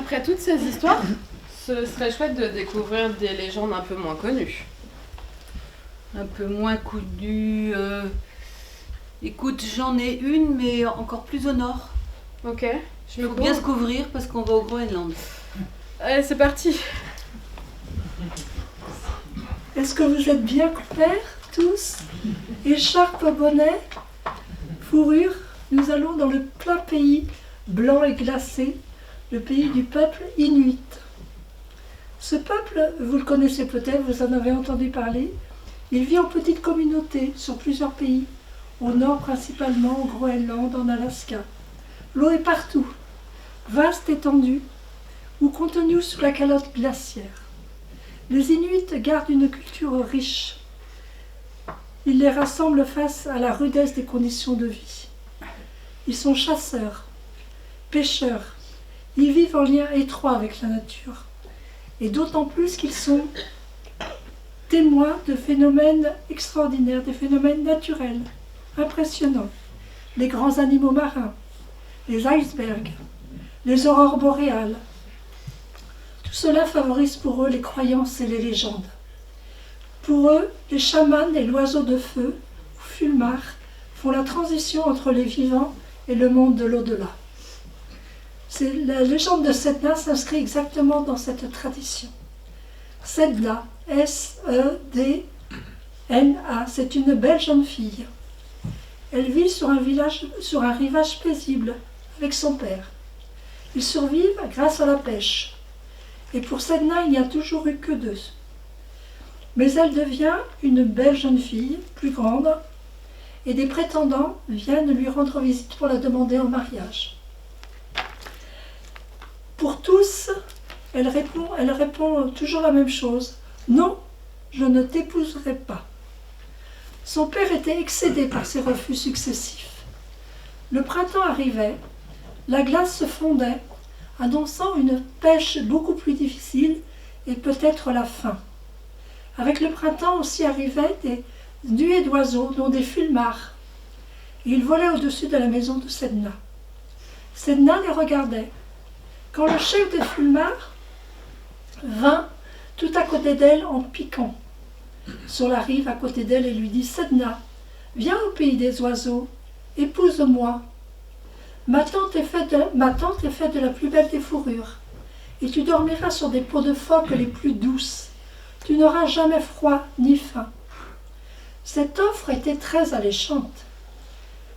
Après toutes ces histoires, ce serait chouette de découvrir des légendes un peu moins connues. Un peu moins connues. Écoute, j'en ai une, mais encore plus au nord. Ok, je me Faut bien se couvrir parce qu'on va au Groenland. Allez, c'est parti. Est-ce que vous êtes bien couverts, tous? Écharpe, bonnet, fourrure, nous allons dans le plein pays, blanc et glacé, le pays du peuple inuit. Ce peuple, vous le connaissez peut-être, vous en avez entendu parler, il vit en petites communautés sur plusieurs pays, au nord principalement, au Groenland, en Alaska. L'eau est partout, vaste étendue, ou contenue sous la calotte glaciaire. Les Inuits gardent une culture riche. Ils les rassemblent face à la rudesse des conditions de vie. Ils sont chasseurs, pêcheurs. Ils vivent en lien étroit avec la nature. Et d'autant plus qu'ils sont témoins de phénomènes extraordinaires, des phénomènes naturels, impressionnants. Les grands animaux marins, les icebergs, les aurores boréales. Tout cela favorise pour eux les croyances et les légendes. Pour eux, les chamans et l'oiseau de feu, ou fulmar, font la transition entre les vivants et le monde de l'au-delà. La légende de Sedna s'inscrit exactement dans cette tradition. Sedna, S-E-D-N-A, c'est une belle jeune fille. Elle vit sur un rivage paisible avec son père. Ils survivent grâce à la pêche. Et pour Sedna, il n'y a toujours eu que deux. Mais elle devient une belle jeune fille, plus grande, et des prétendants viennent lui rendre visite pour la demander en mariage. Pour tous, elle répond toujours la même chose. Non, je ne t'épouserai pas. Son père était excédé par ses refus successifs. Le printemps arrivait, la glace se fondait, annonçant une pêche beaucoup plus difficile et peut-être la faim. Avec le printemps aussi arrivaient des nuées d'oiseaux, dont des fulmars. Ils volaient au-dessus de la maison de Sedna. Sedna les regardait. Quand le chef des fulmars vint tout à côté d'elle en piquant sur la rive à côté d'elle et lui dit « Sedna, viens au pays des oiseaux, épouse-moi. Ma tente est faite de la plus belle des fourrures, et tu dormiras sur des peaux de phoque les plus douces. Tu n'auras jamais froid ni faim. » Cette offre était très alléchante.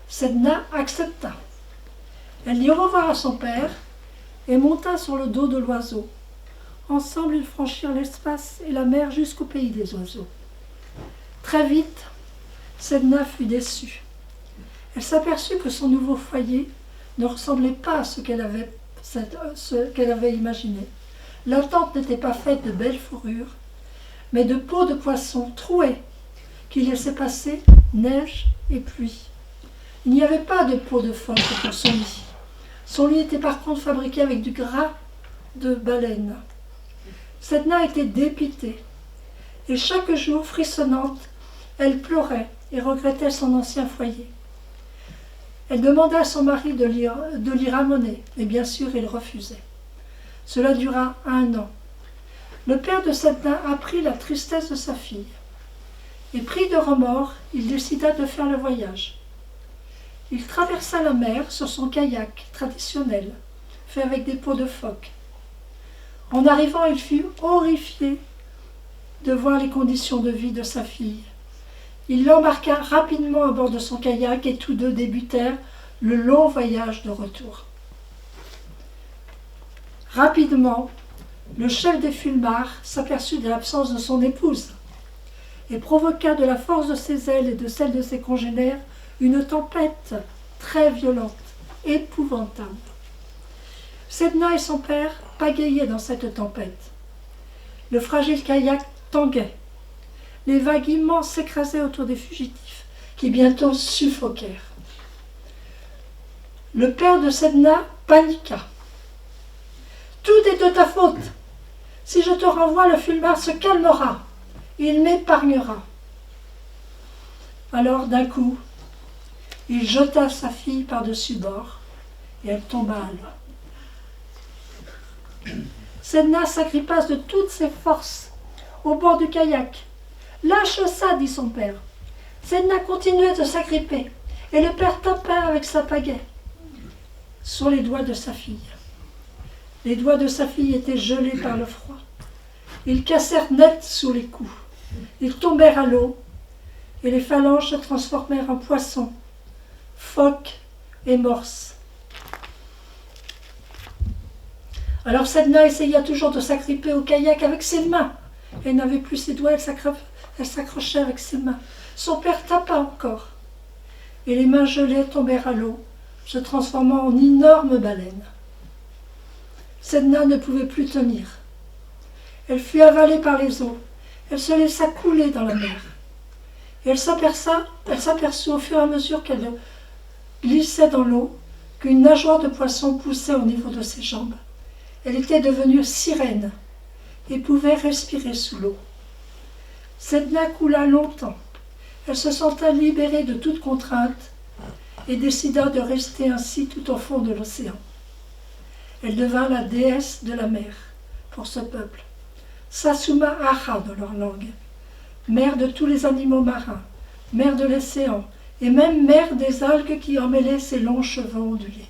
Sedna accepta. Elle dit au revoir à son père et monta sur le dos de l'oiseau. Ensemble, ils franchirent l'espace et la mer jusqu'au pays des oiseaux. Très vite, Sedna fut déçue. Elle s'aperçut que son nouveau foyer ne ressemblait pas à ce qu'elle avait imaginé. La tente n'était pas faite de belles fourrures, mais de peaux de poisson trouées qui laissaient passer neige et pluie. Il n'y avait pas de peau de phoque pour son lit. Son lit était par contre fabriqué avec du gras de baleine. Sedna était dépitée, et chaque jour, frissonnante, elle pleurait et regrettait son ancien foyer. Elle demanda à son mari de l'y ramener, mais bien sûr il refusait. Cela dura 1 an. Le père de Sedna apprit la tristesse de sa fille, et pris de remords, il décida de faire le voyage. Il traversa la mer sur son kayak traditionnel, fait avec des peaux de phoque. En arrivant, il fut horrifié de voir les conditions de vie de sa fille. Il l'embarqua rapidement à bord de son kayak et tous deux débutèrent le long voyage de retour. Rapidement, le chef des fulmars s'aperçut de l'absence de son épouse et provoqua de la force de ses ailes et de celle de ses congénères une tempête très violente, épouvantable. Sedna et son père pagayaient dans cette tempête. Le fragile kayak tanguait. Les vagues immenses s'écrasaient autour des fugitifs, qui bientôt suffoquèrent. Le père de Sedna paniqua. « Tout est de ta faute. Si je te renvoie, le fulmar se calmera. Il m'épargnera. » Alors, d'un coup, il jeta sa fille par-dessus bord et elle tomba à l'eau. Sedna s'agrippa de toutes ses forces au bord du kayak. « Lâche ça, dit son père. » Sedna continuait de s'agripper, et le père tapa avec sa pagaie sur les doigts de sa fille. Les doigts de sa fille étaient gelés par le froid. Ils cassèrent net sous les coups. Ils tombèrent à l'eau, et les phalanges se transformèrent en poissons, phoques et morses. Alors Sedna essaya toujours de s'agripper au kayak avec ses mains. Elle n'avait plus ses doigts, elle s'accrochait avec ses mains. Son père tapa encore. Et les mains gelées tombèrent à l'eau, se transformant en énormes baleines. Sedna ne pouvait plus tenir. Elle fut avalée par les eaux. Elle se laissa couler dans la mer. Et elle s'aperçut au fur et à mesure qu'elle glissait dans l'eau qu'une nageoire de poisson poussait au niveau de ses jambes. Elle était devenue sirène et pouvait respirer sous l'eau. Sedna coula longtemps. Elle se sentait libérée de toute contrainte et décida de rester ainsi tout au fond de l'océan. Elle devint la déesse de la mer pour ce peuple, Sasuma Aha dans leur langue, mère de tous les animaux marins, mère de l'océan et même mère des algues qui emmêlaient ses longs cheveux ondulés.